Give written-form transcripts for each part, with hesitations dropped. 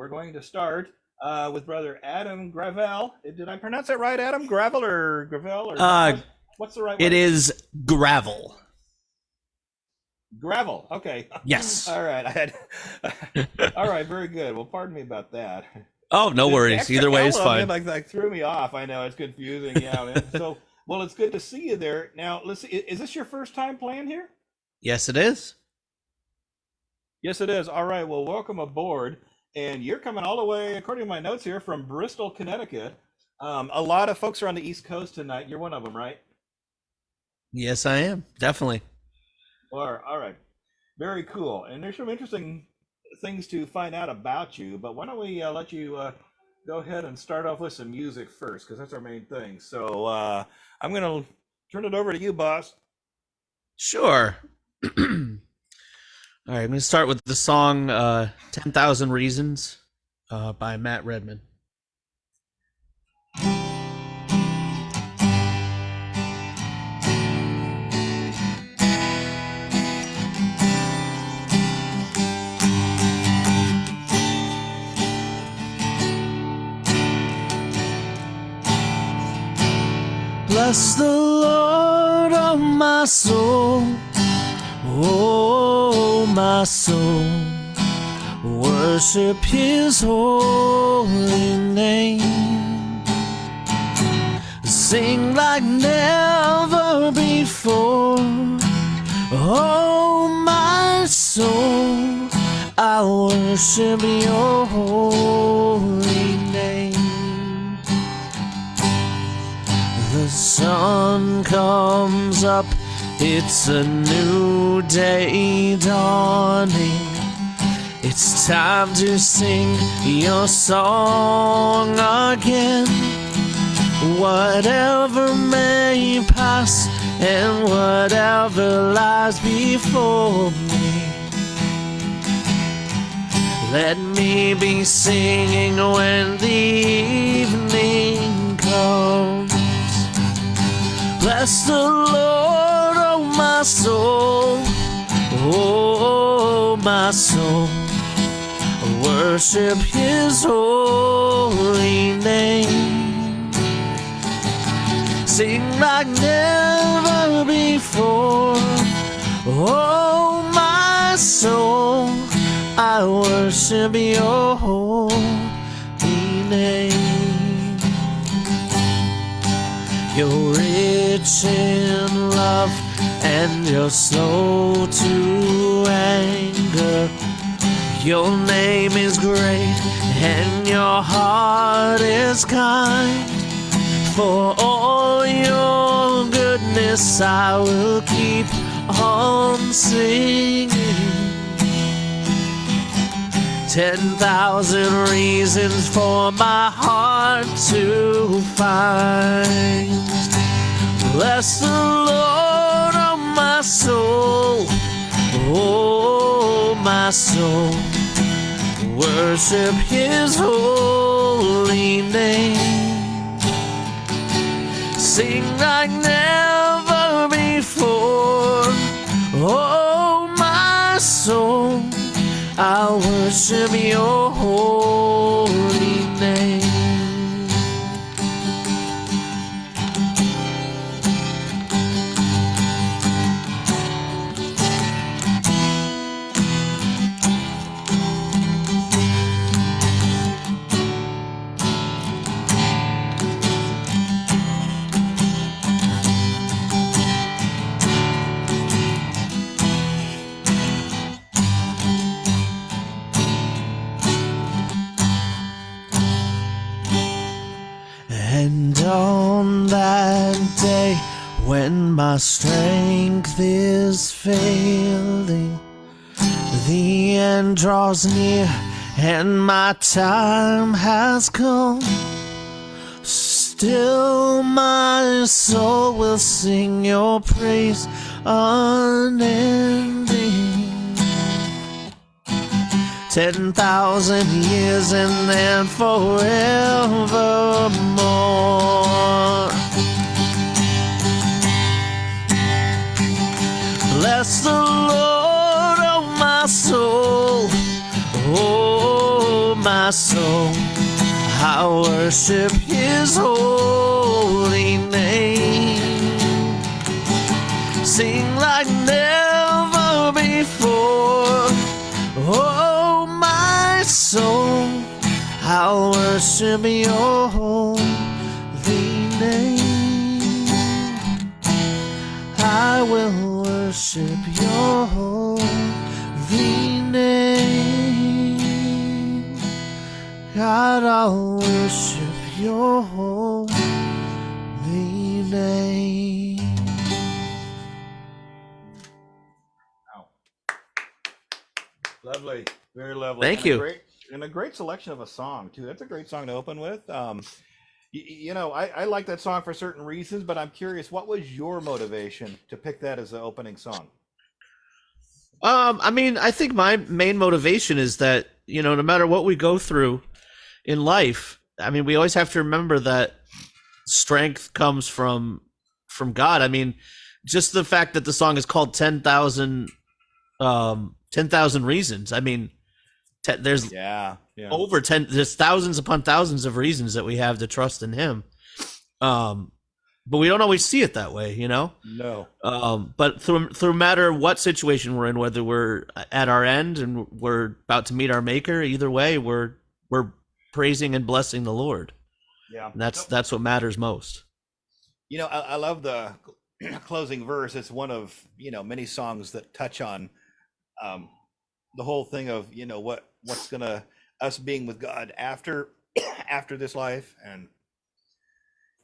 we're going to start with Brother Adam Gravell. Did I pronounce that right, Adam? Gravel or Gravell? What's the right It way? is Gravell. Gravel. Okay. Yes. All right. All right. Very good. Well, pardon me about that. Oh, no The worries. extra Either way is L on fine. it, like threw me off. I know it's confusing. Yeah. Man. So, well, it's good to see you there. Now, let's see. Is this your first time playing here? Yes, it is. Yes, it is. All right. Well, welcome aboard. And you're coming all the way, according to my notes here, from Bristol, Connecticut. A lot of folks are on the East Coast tonight. You're one of them, right? Yes, I am. Definitely. All right. Very cool. And there's some interesting things to find out about you. But why don't we let you go ahead and start off with some music first, because that's our main thing. So I'm going to turn it over to you, boss. Sure. All right, I'm going to start with the song 10,000 Reasons by Matt Redman. Bless the Lord, oh my soul, oh my soul, worship his holy name. Sing like never before, oh my soul, I worship your holy name. The sun comes up, it's a new day dawning. It's time to sing your song again. Whatever may pass and whatever lies before me, let me be singing when the evening comes. Bless the Lord, oh my soul, oh my soul, worship his holy name. Sing like never before, oh my soul, I worship your holy name. You're rich in love and you're slow to anger. Your name is great and your heart is kind. For all your goodness I will keep on singing. 10,000 reasons for my heart to find. Bless the Lord, oh my soul, oh my soul, worship his holy name. Sing like never before, oh my soul, I worship your holy name. And on that day when my strength is failing, the end draws near and my time has come, still my soul will sing your praise unending. 10,000 years and then forevermore. Bless the Lord, oh my soul, oh my my soul, I worship his holy name. Sing like never before. Oh, my soul, I'll worship your holy name. I will worship your holy name. God, I'll worship your holy name. Wow. Lovely, very lovely. Thank you. And a great selection of a song too. That's a great song to open with. I like that song for certain reasons, but I'm curious, what was your motivation to pick that as the opening song? I mean, I think my main motivation is that, no matter what we go through in life, I mean, we always have to remember that strength comes from God. I mean, just the fact that the song is called 10,000 reasons. I mean, there's over 10, there's thousands upon thousands of reasons that we have to trust in him. But we don't always see it that way, No. But through matter what situation we're in, whether we're at our end and we're about to meet our maker, either way, we're praising and blessing the Lord. Yeah. And that's what matters most. I love the closing verse. It's one of, many songs that touch on the whole thing of, what's gonna us being with God after this life. And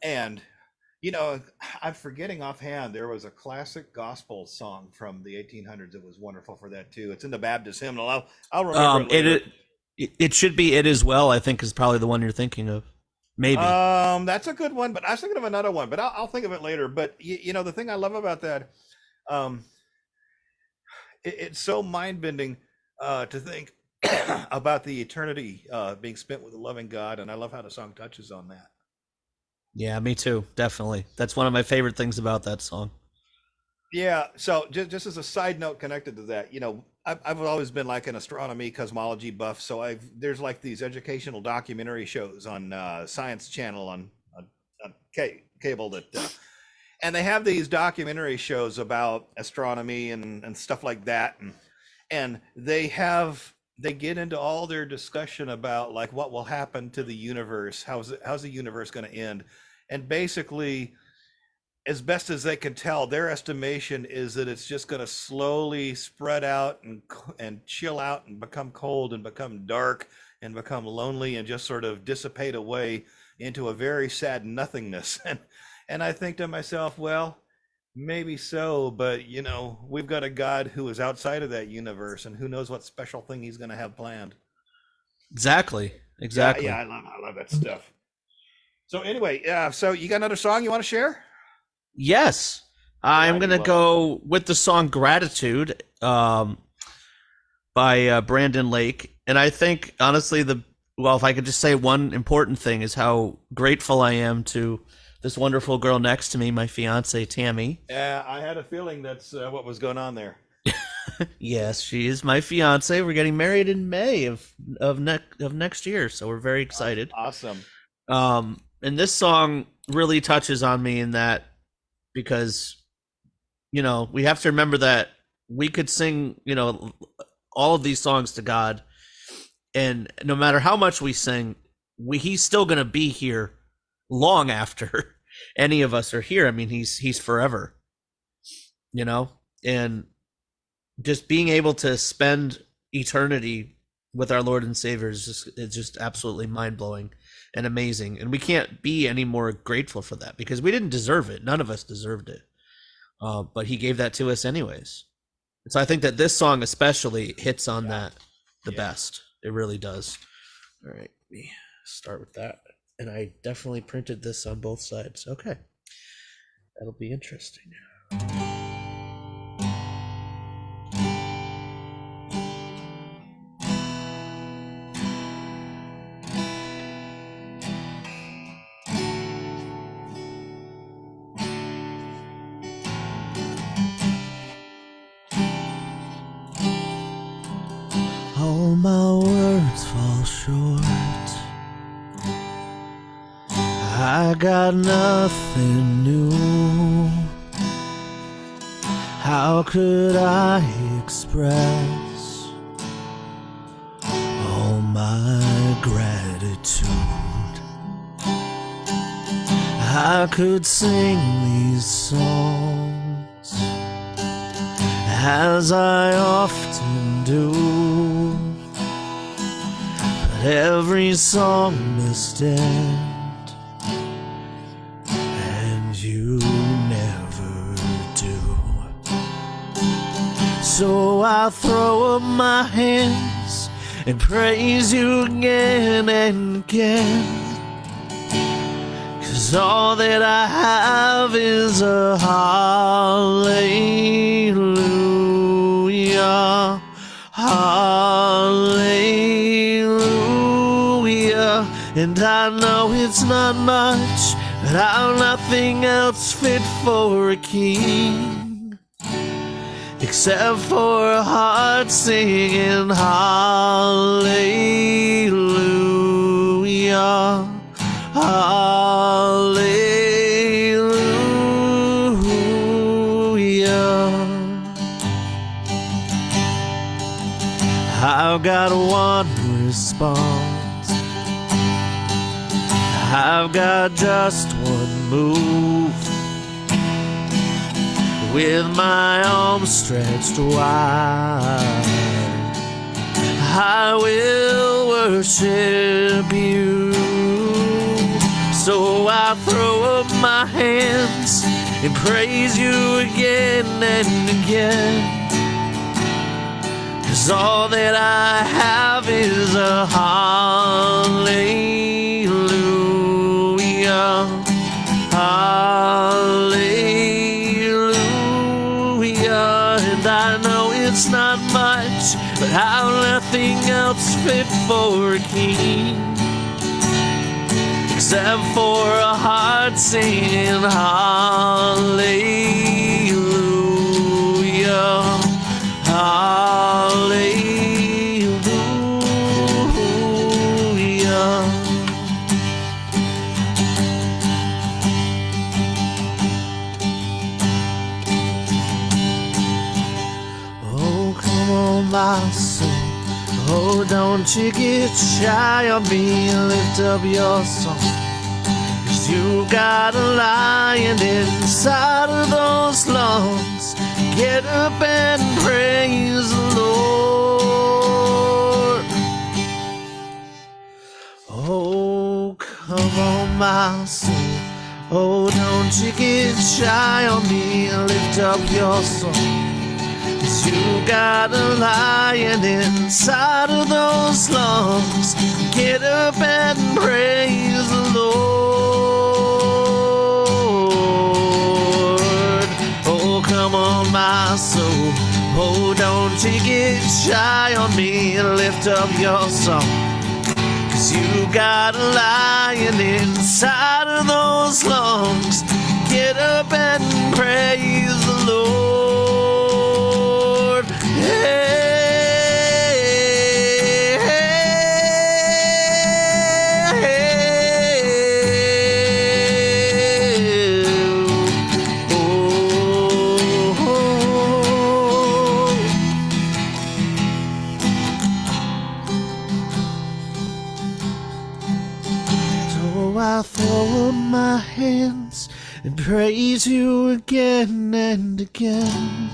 I'm forgetting offhand, there was a classic gospel song from the 1800s that was wonderful for that too. It's in the Baptist hymnal. I'll remember it later. It should be "It Is Well," I think, is probably the one you're thinking of. Maybe. That's a good one, but I was thinking of another one, but I'll think of it later. But the thing I love about that, it's so mind-bending to think about the eternity being spent with a loving God, and I love how the song touches on that. Yeah, me too. Definitely. That's one of my favorite things about that song. Yeah. So just as a side note connected to that, I've always been like an astronomy cosmology buff. So there's like these educational documentary shows on Science Channel on cable that, and they have these documentary shows about astronomy and stuff like that, and they get into all their discussion about like what will happen to the universe, how's the universe going to end, and basically, as best as they can tell, their estimation is that it's just going to slowly spread out and chill out and become cold and become dark and become lonely and just sort of dissipate away into a very sad nothingness. And I think to myself, well, maybe so, but we've got a God who is outside of that universe, and who knows what special thing he's going to have planned. Exactly. Yeah, I love that stuff. So anyway, so you got another song you want to share? Yes. I'm going to go with the song Gratitude by Brandon Lake. And I think, honestly, if I could just say one important thing is how grateful I am to this wonderful girl next to me, my fiance, Tammy. Yeah, I had a feeling that's what was going on there. Yes, she is my fiance. We're getting married in May of next year, so we're very excited. Awesome. And this song really touches on me in that, because we have to remember that we could sing all of these songs to God, and no matter how much we sing, he's still going to be here long after any of us are here. I mean, he's forever, and just being able to spend eternity with our Lord and Savior is just absolutely mind-blowing and amazing. And we can't be any more grateful for that, because we didn't deserve it. None of us deserved it. But he gave that to us anyways. And so I think that this song especially hits on that the best. It really does. All right, let me start with that. And I definitely printed this on both sides. Okay. That'll be interesting. All my words fall short I got nothing new. How could I express all my gratitude? I could sing these songs as I often do, but every song must end, and you never do. So I throw up my hands and praise you again and again, 'cause all that I have is a hallelujah, hallelujah. And I know it's not much, but I've nothing else fit for a king except for a heart singing hallelujah, hallelujah. I've got one response, I've got just one move. With my arms stretched wide, I will worship you. So I throw up my hands and praise you again and again, 'cause all that I have is a hallelujah, hallelujah. And I know it's not much, but I've nothing else fit for a king except for a heart singing hallelujah, hallelujah. Oh, come on, my soul. Oh, don't you get shy on me, lift up your song, 'cause you got a lion inside of those lungs. Get up and praise the Lord. Oh, come on, my soul. Oh, don't you get shy on me, lift up your song, 'cause you got a lion inside of those lungs. Get up and praise the Lord. Oh, come on, my soul. Oh, don't you get shy on me, lift up your song, 'cause you got a lion inside of those lungs. Get up and praise the Lord. Hey, hey, hey. Oh, so I throw up my hands and praise you again and again,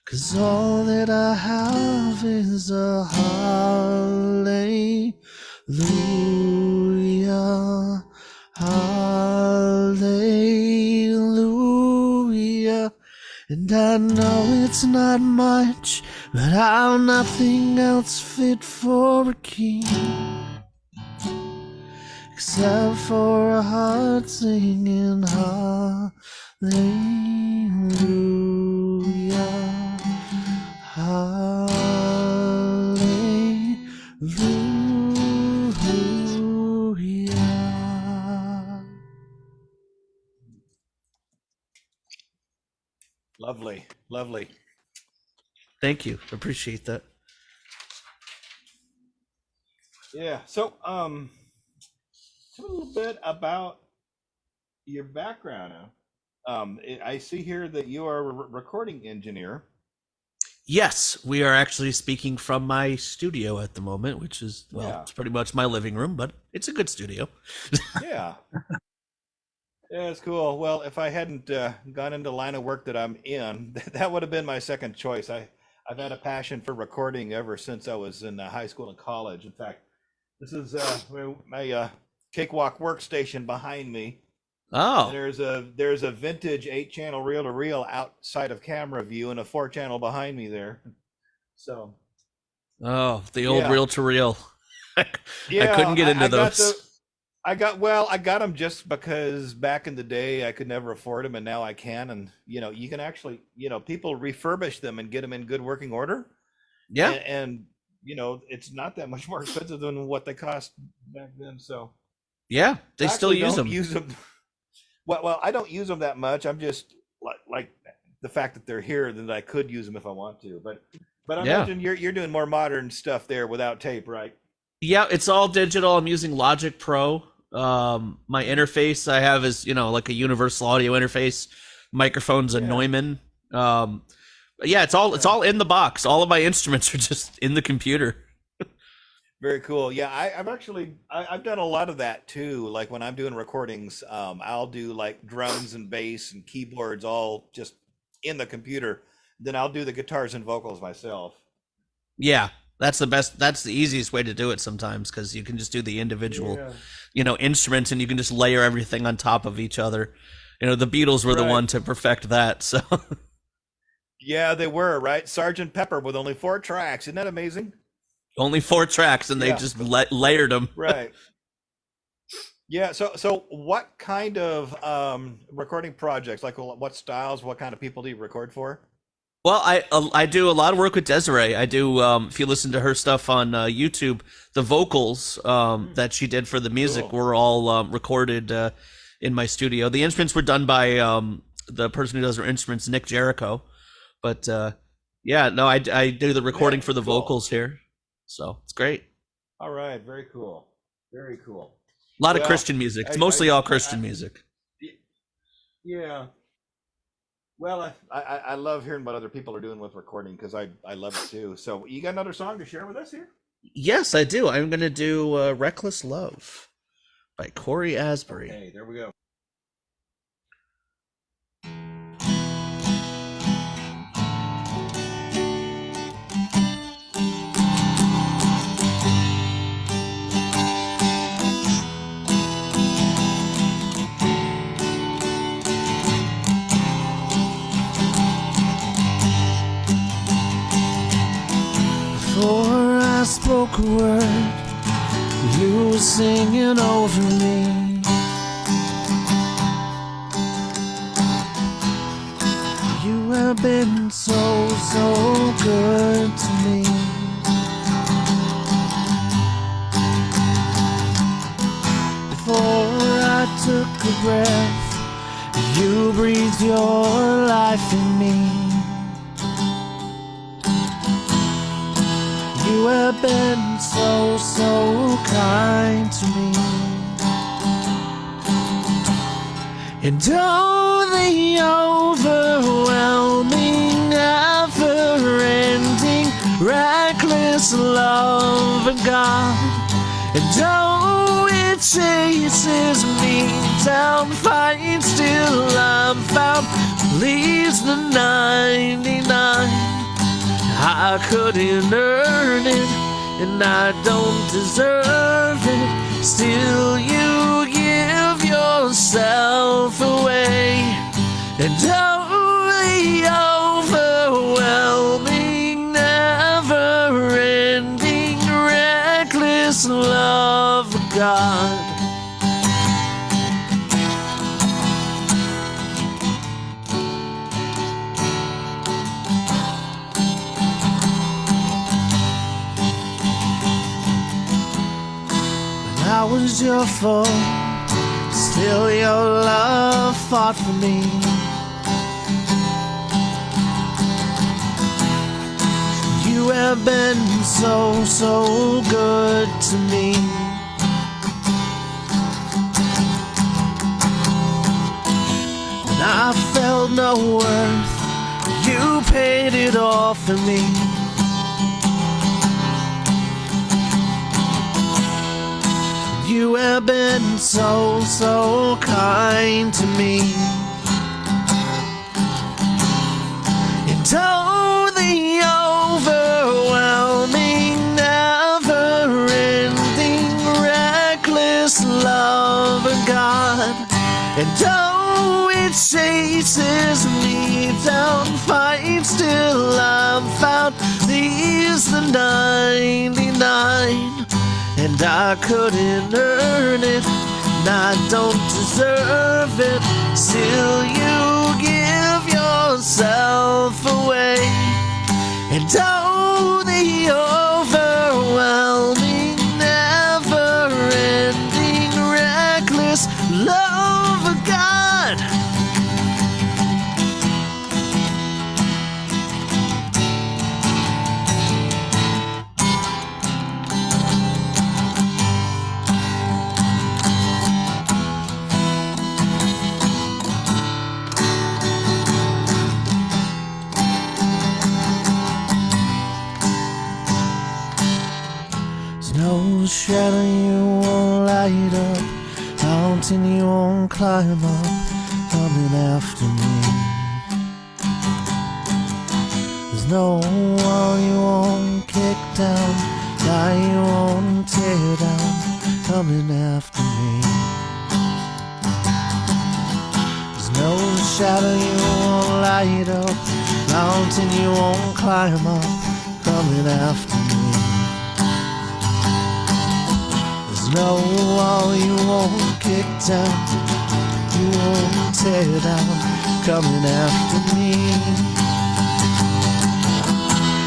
'cause all that I have is a hallelujah, hallelujah. And I know it's not much, but I've nothing else fit for a king except for a heart singing hallelujah, hallelujah. Lovely, lovely. Thank you. Appreciate that. Yeah. So, a little bit about your background. I see here that you are a recording engineer. Yes, we are actually speaking from my studio at the moment, which is, well, Yeah, it's pretty much my living room, but it's a good studio. yeah, yeah. It's cool. Well, if I hadn't gone into the line of work that I'm in, that would have been my second choice. I've had a passion for recording ever since I was in high school and college. In fact, this is my cakewalk workstation behind me. And Oh, there's a vintage 8 channel reel to reel outside of camera view and a 4 channel behind me there. So oh, the old yeah, reel to reel. I couldn't yeah, get into I got the those. I got them just because back in the day I could never afford them and now I can. And you can actually, people refurbish them and get them in good working order. Yeah, And it's not that much more expensive than what they cost back then. So yeah, they I still actually use don't them. use them. Well, I don't use them that much. I'm just like the fact that they're here that I could use them if I want to. But I Yeah. imagine you're doing more modern stuff there without tape, right? Yeah, it's all digital. I'm using Logic Pro. My interface I have is, like a universal audio interface. Microphone's a Yeah, Neumann. Um, but yeah, it's yeah. all in the box. All of my instruments are just in the computer. Very cool. Yeah, I've done a lot of that too. Like when I'm doing recordings, I'll do like drums and bass and keyboards all just in the computer. Then I'll do the guitars and vocals myself. Yeah, that's the best. That's the easiest way to do it sometimes because you can just do the individual, Yeah. instruments and you can just layer everything on top of each other. The Beatles were the Right. one to perfect that. So Yeah, they were, right? Sergeant Pepper with only 4 tracks. Isn't that amazing? only 4 tracks and they Yeah. just layered them. Right. Yeah. So what kind of recording projects, like what styles, what kind of people do you record for? Well, I do a lot of work with Desiree. I do if you listen to her stuff on YouTube, the vocals Hmm, that she did for the music cool. were all recorded in my studio. The instruments were done by the person who does her instruments, Nick Jericho. But yeah, no, I do the recording Nick, for the cool. vocals here, so it's great. All right. Very cool. Very cool. A lot of Well, Christian music. It's I, mostly all I Christian music. yeah. Well, I love hearing what other people are doing with recording because I love it too. So you got another song to share with us here? Yes, I do. I'm gonna do "Reckless Love" by Corey Asbury. Okay, there we go. Before I spoke a word, you were singing over me. You have been so, so good to me. Before I took a breath, you breathed your life in me. You have been so, so kind to me. And oh, the overwhelming, never-ending, reckless love of God. And oh, it chases me down, fights till I'm found, leaves the 99. I couldn't earn it, and I don't deserve it. Still, you give yourself away. And oh, the overwhelming, never-ending, reckless love of God. I was your foe, still your love fought for me. You have been so, so good to me. held no worth. You paid it all for me. You have been so, so kind to me. And oh, the overwhelming, never-ending, reckless love of God. And oh, it chases me down, fights till I'm found. These the 99. And I couldn't earn it, and I don't deserve it. Still you give yourself away. And oh, the overwhelming, never-ending, reckless love of God. No shadow you won't light up, mountain you won't climb up, coming after me. There's no wall you won't kick down, lie you won't tear down, coming after me. There's no shadow you won't light up, mountain you won't climb up, coming after me. No wall you won't kick down, you won't tear down, coming after me.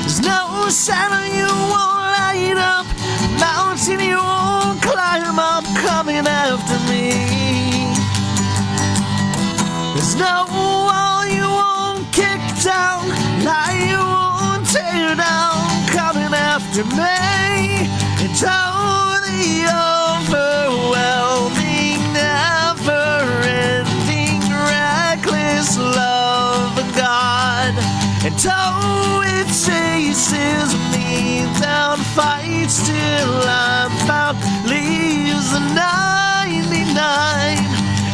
There's no shadow you won't light up, mountain you won't climb up, coming after me. There's no wall you won't kick down, lie you won't tear down, coming after me. It's all the overwhelming, never-ending, reckless love of God. And oh, it chases me down, fights till I'm found, leaves the 99.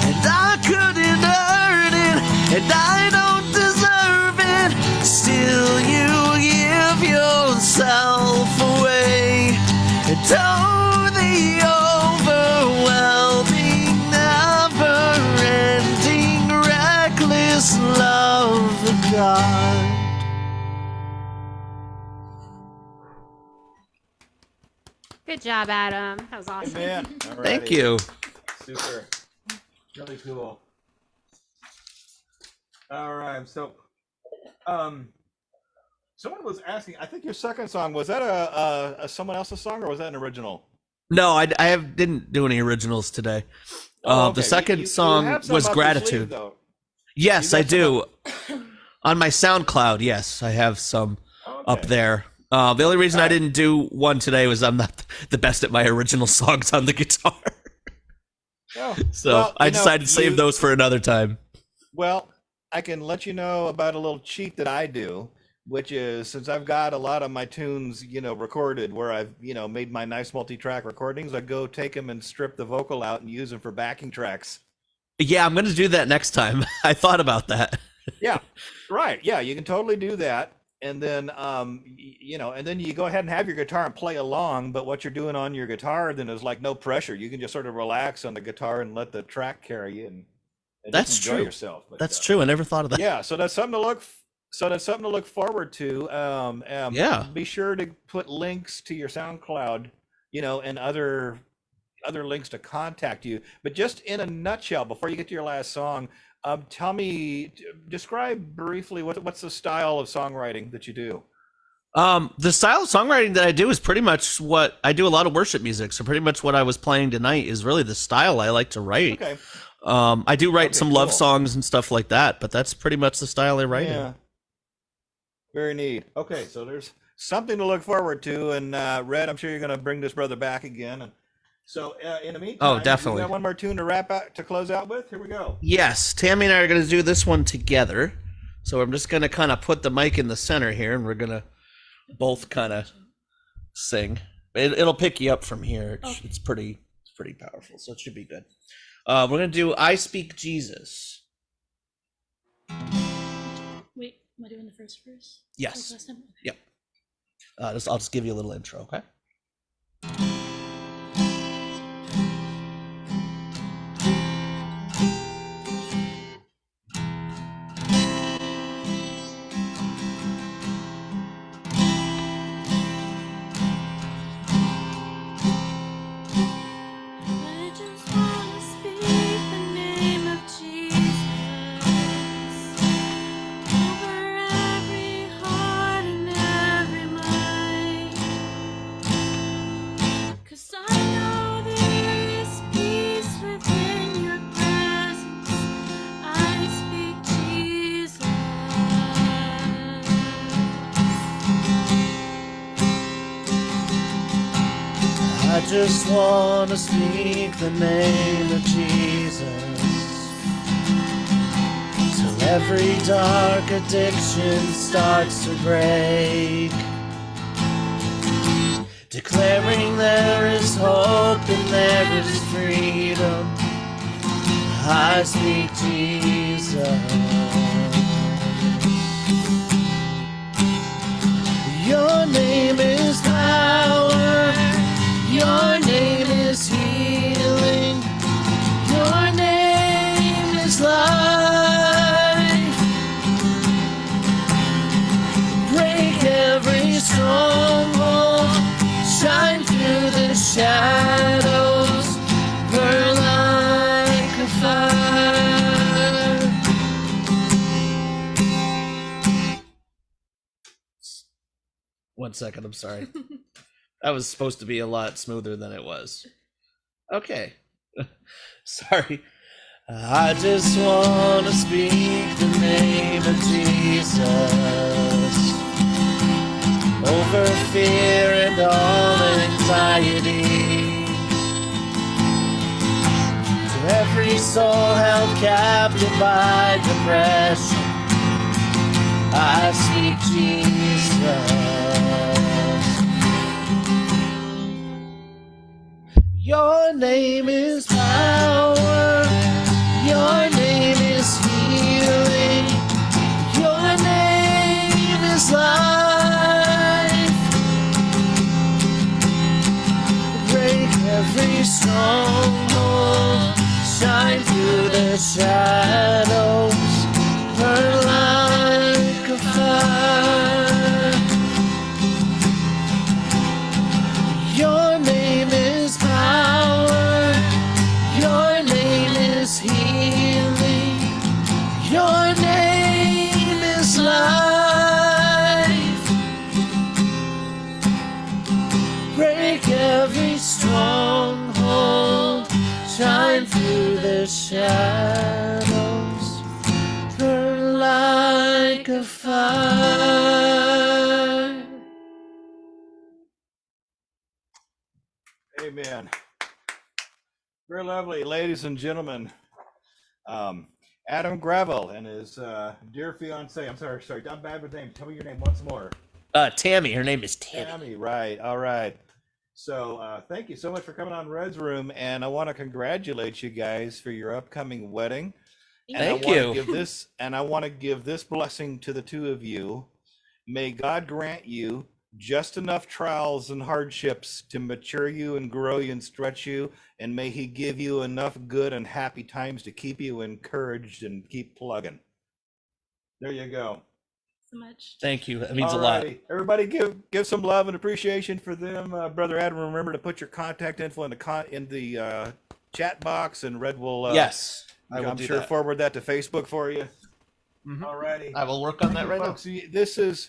And I couldn't earn it, and I don't deserve it. Still you give yourself away. And oh, the overwhelming, never-ending, reckless love of God. Good job, Adam. That was awesome. Amen. Thank you. Super. Really cool. All right. So, someone was asking. I think your second song was that a someone else's song, or was that an original? No, I didn't do any originals today. Oh, okay. The second you song have some was up your sleeve, Gratitude. though. Yes, You I got some do. up- On my SoundCloud, yes, I have some up Okay. there. The only reason I Alright. didn't do one today was I'm not the best at my original songs on the guitar. Oh, So well, I you know, decided to save you- those for another time. Well, I can let you know about a little cheat that I do, which is since I've got a lot of my tunes, recorded where I've, made my nice multi-track recordings, I go take them and strip the vocal out and use them for backing tracks. Yeah, I'm going to do that next time. I thought about that. Yeah, right. Yeah, you can totally do that. And then, and then you go ahead and have your guitar and play along. But what you're doing on your guitar then is like no pressure. You can just sort of relax on the guitar and let the track carry you and That's just enjoy true. yourself. But, That's true. I never thought of that. Yeah, so that's something to look. So that's something to look forward to. Yeah. Be sure to put links to your SoundCloud, and other links to contact you. But just in a nutshell, before you get to your last song, describe briefly what's the style of songwriting that you do. The style of songwriting that I do is pretty much what I do. A lot of worship music, so pretty much what I was playing tonight is really the style I like to write. Okay. I do write Okay, some love cool. songs and stuff like that, but that's pretty much the style I write in. Yeah. Very neat. Okay, so there's something to look forward to, and Red, I'm sure you're going to bring this brother back again. And So in the meantime, Oh, definitely. we got one more tune to wrap out to close out with. Here we go. Yes, Tammy and I are going to do this one together. So I'm just going to kind of put the mic in the center here, and we're going to both kind of sing. It'll pick you up from here. It's pretty powerful, so it should be good. We're going to do I Speak Jesus. Wait, am I doing the first verse? Yes. Like last time? Yep. I'll just give you a little intro, okay? I just wanna speak the name of Jesus over every heart and every mind. 'Cause I know there is peace within your presence. I speak Jesus. I just want to speak the name of Jesus till every dark addiction starts to break, declaring there is hope and there is freedom. I speak Jesus. Your name is power. Your name is healing. Your name is life. Break every stronghold. Shine through the shadows. Burn like a fire. One second, I'm sorry. That was supposed to be a lot smoother than it was. Okay. Sorry. I just want to speak the name of Jesus over fear and all anxiety. To every soul held captive by depression, I speak Jesus. Your name is power. Your name is healing. Your name is life. Break every stronghold. Shine through the shadows. Burn like a fire. Your name is power. Your name is healing. Your name is life. Break every stronghold. Shine through the shadows. Burn like a fire. Amen. Very lovely, ladies and gentlemen. Adam Gravell and his dear fiance. I'm sorry, I'm bad with names. Tell me your name once more. Tammy. Her name is Tammy. Tammy, right. All right. So thank you so much for coming on Red's Room, and I want to congratulate you guys for your upcoming wedding. Thank I you. want to give this, and I want to give this blessing to the two of you. May God grant you just enough trials and hardships to mature you and grow you and stretch you, and may He give you enough good and happy times to keep you encouraged and keep plugging. There you go. So much. Thank you. That means a lot. Alrighty. Everybody give some love and appreciation for them. Brother Adam, remember to put your contact info in the chat box, and Red will Yes, I will I'm do sure that. forward that to Facebook for you. Mhm. Alrighty. I will work on that right now. Folks, this is